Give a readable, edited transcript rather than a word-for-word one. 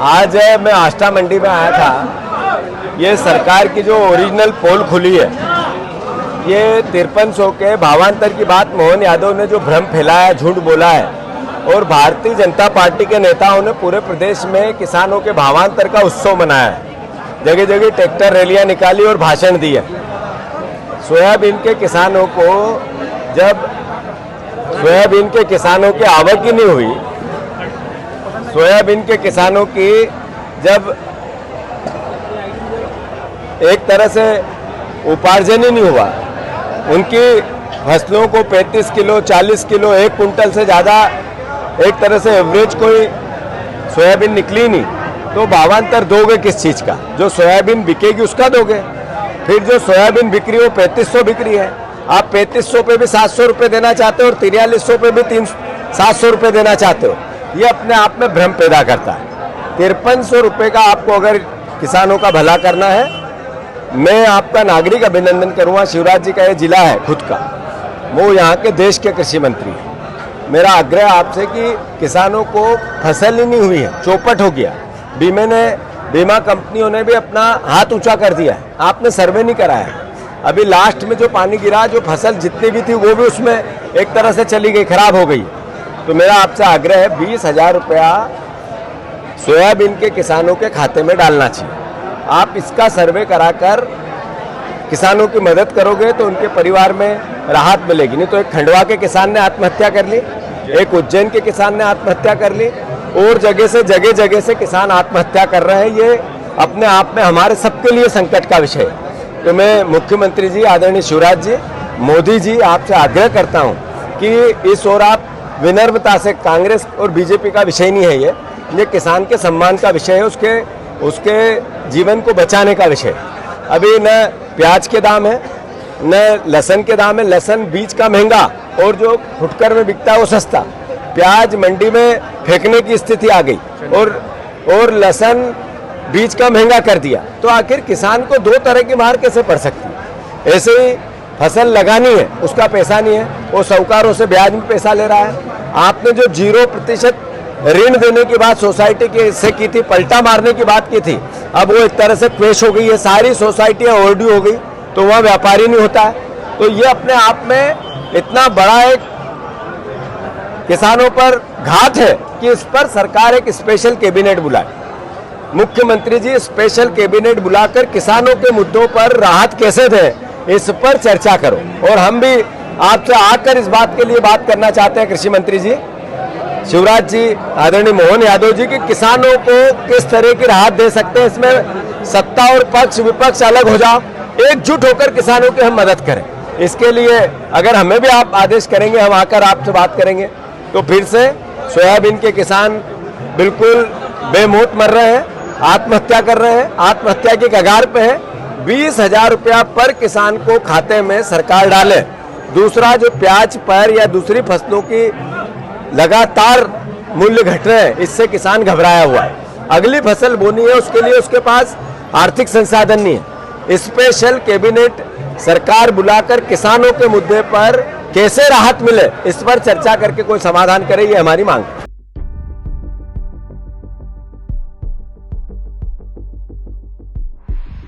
आज मैं आष्टा मंडी में आया था। ये सरकार की जो ओरिजिनल पोल खुली है, ये 5300 के भावांतर की बात मोहन यादव ने जो भ्रम फैलाया, झूठ बोला है, और भारतीय जनता पार्टी के नेताओं ने पूरे प्रदेश में किसानों के भावांतर का उत्सव मनाया है। जगह जगह ट्रैक्टर रैलियां निकाली और भाषण दिए। सोयाबीन के किसानों को जब सोयाबीन के किसानों की आवक ही नहीं हुई, सोयाबीन के किसानों की जब एक तरह से उपार्जन ही नहीं हुआ, उनकी फसलों को 35 किलो 40 किलो 1 कुंटल से ज़्यादा एक तरह से एवरेज कोई सोयाबीन निकली नहीं, तो भावांतर दोगे किस चीज़ का? जो सोयाबीन बिकेगी उसका दोगे। फिर जो सोयाबीन बिक रही है वो 3500 बिक रही है, आप 3500 पे भी 700 रुपये देना चाहते हो और 4300 पे भी 700 रुपये देना चाहते हो। ये अपने आप में भ्रम पैदा करता है। 5300 रुपये का आपको अगर किसानों का भला करना है, मैं आपका नागरिक अभिनंदन करूँगा। शिवराज जी का ये जिला है खुद का, वो यहाँ के देश के कृषि मंत्री हैं। मेरा आग्रह आपसे कि किसानों को फसल ही नहीं हुई है, चौपट हो गया। बीमा कंपनियों ने भी अपना हाथ ऊंचा कर दिया है, आपने सर्वे नहीं कराया। अभी लास्ट में जो पानी गिरा, जो फसल जितनी भी थी वो भी उसमें एक तरह से चली गई, खराब हो गई। तो मेरा आपसे आग्रह है 20,000 रुपया सोयाबीन के किसानों के खाते में डालना चाहिए। आप इसका सर्वे कराकर किसानों की मदद करोगे तो उनके परिवार में राहत मिलेगी। नहीं तो एक खंडवा के किसान ने आत्महत्या कर ली, एक उज्जैन के किसान ने आत्महत्या कर ली, और जगह से किसान आत्महत्या कर रहे हैं। ये अपने आप में हमारे सबके लिए संकट का विषय है। तो मैं मुख्यमंत्री जी, आदरणीय शिवराज जी, मोदी जी, आपसे आग्रह करता हूँ कि इस ओर आप विनम्रता से, कांग्रेस और बीजेपी का विषय नहीं है ये किसान के सम्मान का विषय है, उसके जीवन को बचाने का विषय है। अभी न प्याज के दाम है, न लहसुन के दाम है। लहसुन बीज का महंगा और जो फुटकर में बिकता है वो सस्ता। प्याज मंडी में फेंकने की स्थिति आ गई और लहसुन बीज का महंगा कर दिया। तो आखिर किसान को दो तरह की मार कैसे पड़ सकती है? ऐसे ही फसल लगानी है, उसका पैसा नहीं है, वो साहूकारों से ब्याज में पैसा ले रहा है। आपने जो 0% ऋण देने की बात सोसाइटी के से की थी, पलटा मारने की बात की थी, अब वो एक तरह से क्वेश हो गई है। सारी सोसाइटियाँ ओवरड्यू हो गई, तो वहाँ व्यापारी नहीं होता है। तो ये अपने आप में इतना बड़ा एक किसानों पर घात है कि इस पर सरकार एक स्पेशल कैबिनेट बुलाए। मुख्यमंत्री जी, स्पेशल कैबिनेट बुलाकर किसानों के मुद्दों पर राहत कैसे दें, इस पर चर्चा करो। और हम भी आपसे आकर इस बात के लिए बात करना चाहते हैं, कृषि मंत्री जी, शिवराज जी, आदरणीय मोहन यादव जी, कि किसानों को किस तरह की राहत दे सकते हैं। इसमें सत्ता और पक्ष विपक्ष अलग हो जाओ, एकजुट होकर किसानों की हम मदद करें। इसके लिए अगर हमें भी आप आदेश करेंगे, हम आकर आपसे बात करेंगे। तो फिर से सोयाबीन के किसान बिल्कुल बेमौत मर रहे हैं, आत्महत्या कर रहे हैं, आत्महत्या की कगार पे है। 20,000 रुपया पर किसान को खाते में सरकार डाले। दूसरा, जो प्याज पर या दूसरी फसलों की लगातार मूल्य घट रहे हैं, इससे किसान घबराया हुआ है। अगली फसल बोनी है, उसके लिए उसके पास आर्थिक संसाधन नहीं है। स्पेशल कैबिनेट सरकार बुलाकर किसानों के मुद्दे पर कैसे राहत मिले, इस पर चर्चा करके कोई समाधान करे, ये हमारी मांग है।